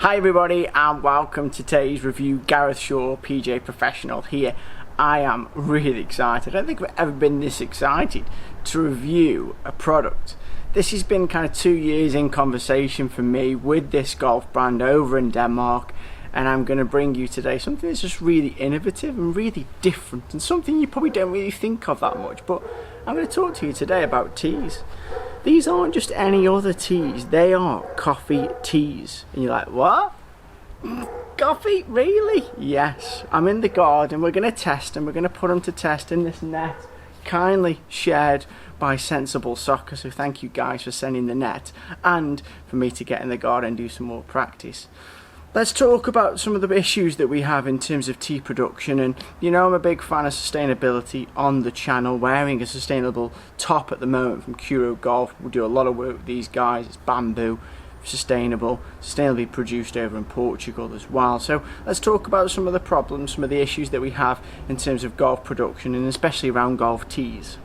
Hi everybody and welcome to today's review. Gareth Shaw, PJ Professional here. I am really excited. I don't think I've ever been this excited to review a product. This has been kind of 2 years in conversation for me with this golf brand over in Denmark, and I'm going to bring you today something that's just really innovative and really different and something you probably don't really think of that much, but I'm going to talk to you today about teas. These aren't just any other teas, they are coffee teas. And you're like, what? Coffee? Really? Yes. I'm in the garden, we're going to test them, we're going to put them to test in this net, kindly shared by Sensible Soccer, so thank you guys for sending the net, and for me to get in the garden and do some more practice. Let's talk about some of the issues that we have in terms of tea production. And you know, I'm a big fan of sustainability on the channel, wearing a sustainable top at the moment from Curo Golf. We do a lot of work with these guys. It's bamboo, sustainably produced over in Portugal as well. So let's talk about some of the problems, some of the issues that we have in terms of golf production, and especially around golf teas.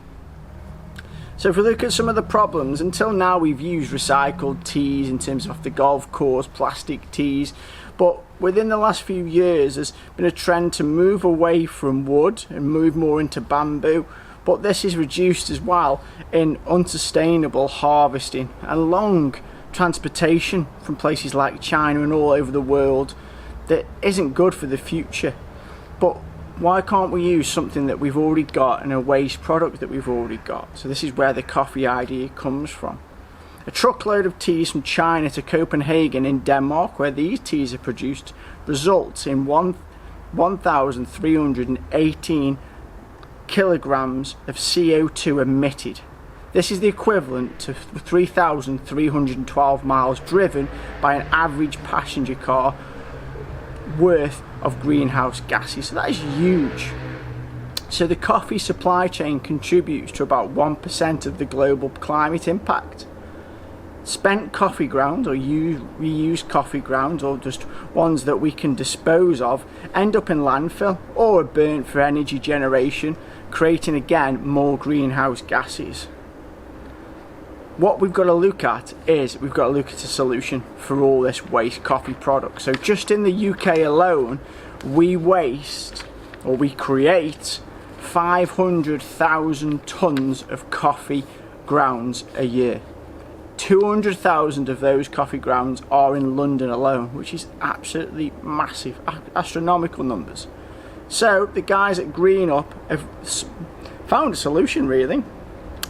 So if we look at some of the problems, until now we've used recycled teas in terms of the golf course, plastic teas, but within the last few years there's been a trend to move away from wood and move more into bamboo, but this is reduced as well in unsustainable harvesting and long transportation from places like China and all over the world that isn't good for the future. But why can't we use something that we've already got and a waste product that we've already got? So this is where the coffee idea comes from. A truckload of teas from China to Copenhagen in Denmark, where these teas are produced, results in 1,318 kilograms of CO2 emitted. This is the equivalent to 3,312 miles driven by an average passenger car worth of greenhouse gases. So that is huge. So the coffee supply chain contributes to about 1% of the global climate impact. Spent coffee grounds, or reused coffee grounds, or just ones that we can dispose of, end up in landfill or are burnt for energy generation, creating again more greenhouse gases. What we've got to look at is we've got to look at a solution for all this waste coffee product. So just in the UK alone, we create 500,000 tons of coffee grounds a year. 200,000 of those coffee grounds are in London alone, which is absolutely massive, astronomical numbers. So the guys at GreenUp have found a solution, really.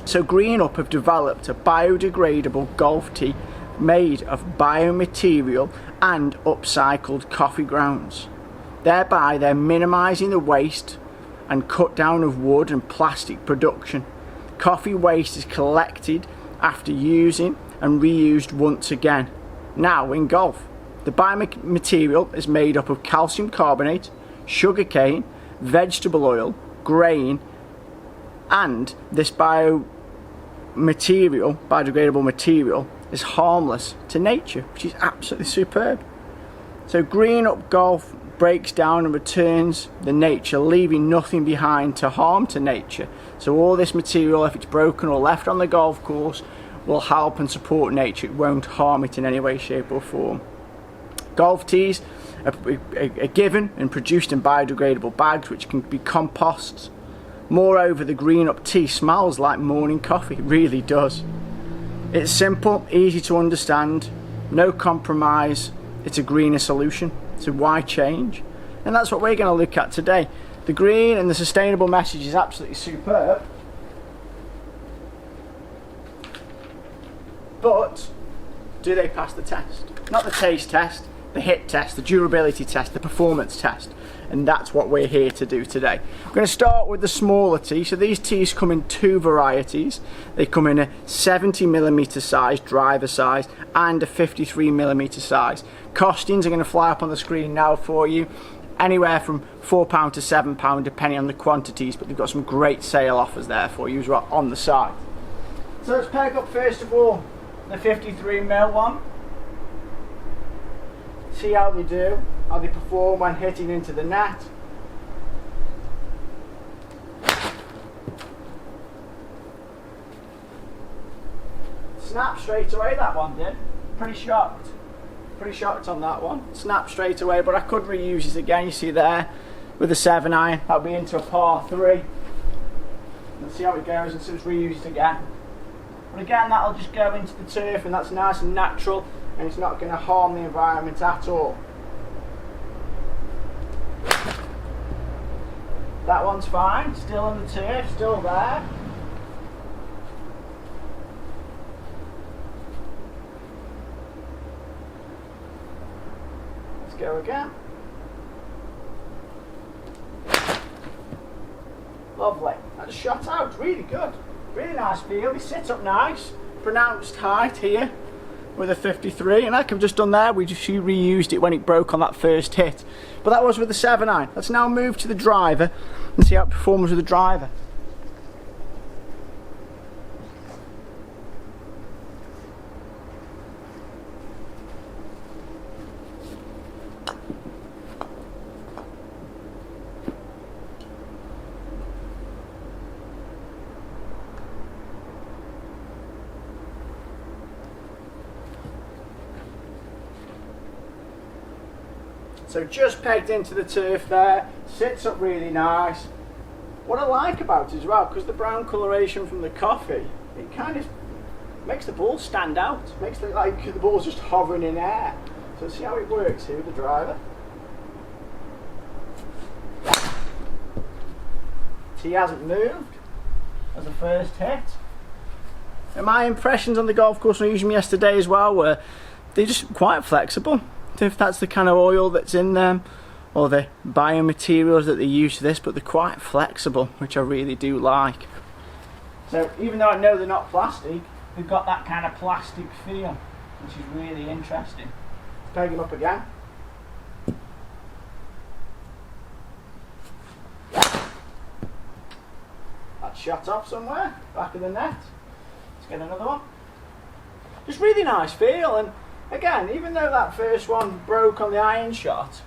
So GreenUp have developed a biodegradable golf tea made of biomaterial and upcycled coffee grounds. Thereby they're minimising the waste and cut down of wood and plastic production. Coffee waste is collected after using and reused once again. Now in golf, the biomaterial is made up of calcium carbonate, sugarcane, vegetable oil, grain, and this biodegradable material is harmless to nature, which is absolutely superb. So GreenUp Golf breaks down and returns the nature, leaving nothing behind to harm to nature. So all this material, if it's broken or left on the golf course, will help and support nature. It won't harm it in any way, shape or form. Golf teas are given and produced in biodegradable bags which can be composts. Moreover, the GreenUp tea smells like morning coffee, it really does. It's simple, easy to understand, no compromise, it's a greener solution, so why change? And that's what we're going to look at today. The green and the sustainable message is absolutely superb, but do they pass the test? Not the taste test, the hit test, the durability test, the performance test. And that's what we're here to do today. I'm going to start with the smaller tea. So these teas come in two varieties. They come in a 70mm size, driver size, and a 53mm size. Costings are going to fly up on the screen now for you. Anywhere from £4 to £7 depending on the quantities, but they've got some great sale offers there for you as well on the side. So let's pick up first of all the 53mm one. See how they do, how they perform when hitting into the net. Snap straight away, that one did. Pretty shocked. Pretty shocked on that one. Snapped straight away, but I could reuse it again. You see there with the 7-iron. That'll be into a par 3. Let's see how it goes and so it's reused again. But again, that'll just go into the turf, and that's nice and natural, and it's not going to harm the environment at all. That one's fine, still on the turf, still there. Let's go again. Lovely. That just shot out, really good. Really nice feel. He sits up nice. Pronounced height here with a 53, and like I've just done there, we just reused it when it broke on that first hit. But that was with the 7-iron. Let's now move to the driver and see how it performs with the driver. So just pegged into the turf there, sits up really nice. What I like about it as well, because the brown coloration from the coffee, it kind of makes the ball stand out, makes it like the ball's just hovering in air. So see how it works here with the driver. Tee hasn't moved as a first hit. And my impressions on the golf course when I used them yesterday as well were they're just quite flexible. If that's the kind of oil that's in them or the biomaterials that they use for this, but they're quite flexible, which I really do like. So even though I know they're not plastic, they've got that kind of plastic feel, which is really interesting. Let's peg them up again. That's shot off somewhere, back of the net. Let's get another one. Just really nice feel, and again, even though that first one broke on the iron shot,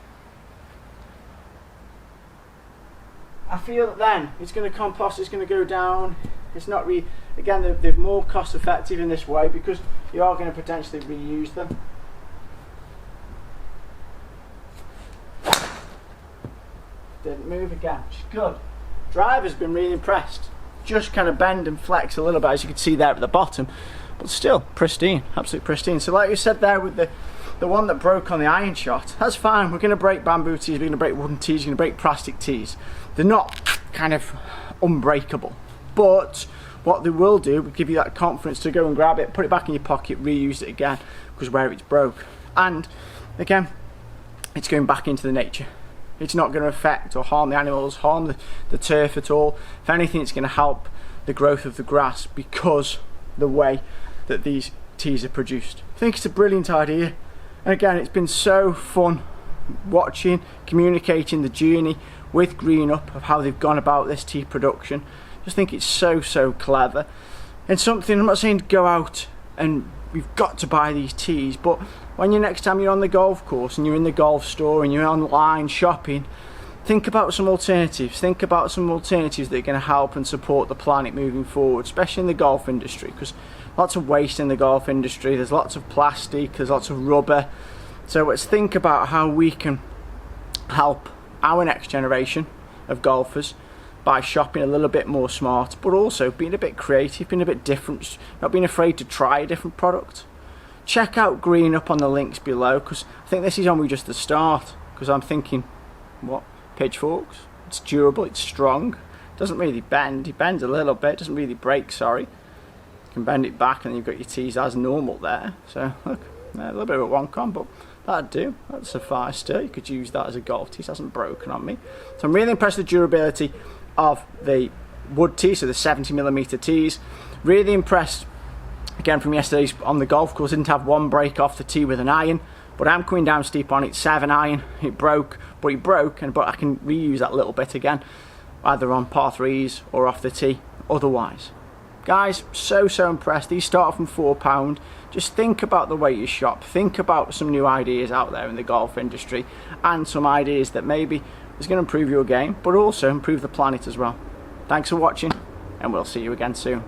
I feel that then it's going to compost, it's going to go down. It's not again, they're more cost effective in this way because you are going to potentially reuse them. Didn't move again, which is good. Driver's been really impressed. Just kind of bend and flex a little bit, as you can see there at the bottom. But still, pristine, absolutely pristine. So like you said there with the one that broke on the iron shot, that's fine. We're going to break bamboo tees, we're going to break wooden tees, we're going to break plastic tees. They're not kind of unbreakable. But what they will do will give you that confidence to go and grab it, put it back in your pocket, reuse it again, because where it's broke. And again, it's going back into the nature. It's not going to affect or harm the animals, harm the turf at all. If anything, it's going to help the growth of the grass because the way that these teas are produced. I think it's a brilliant idea, and again, it's been so fun watching, communicating the journey with GreenUp of how they've gone about this tea production. I just think it's so clever, and something, I'm not saying to go out and you've got to buy these teas, but when next time you're on the golf course and you're in the golf store and you're online shopping, think about some alternatives. Think about some alternatives that are going to help and support the planet moving forward, especially in the golf industry, because lots of waste in the golf industry. There's lots of plastic, there's lots of rubber. So let's think about how we can help our next generation of golfers by shopping a little bit more smart, but also being a bit creative, being a bit different, not being afraid to try a different product. Check out GreenUp on the links below, because I think this is only just the start, because I'm thinking, what? Pitchforks? It's durable, it's strong, doesn't really bend. It bends a little bit, doesn't really break, sorry. You can bend it back and you've got your tees as normal there. So look, a little bit of a one-con, but that'd do, that'd suffice still. You could use that as a golf tee, it hasn't broken on me. So I'm really impressed with the durability of the wood tee, so the 70mm tees. Really impressed, again, from yesterday's on the golf course, didn't have one break off the tee with an iron. But I'm coming down steep on it, 7-iron, it broke, but I can reuse that little bit again, either on par 3s or off the tee, otherwise. Guys, so impressed. These start from £4. Just think about the way you shop, think about some new ideas out there in the golf industry, and some ideas that maybe is going to improve your game, but also improve the planet as well. Thanks for watching, and we'll see you again soon.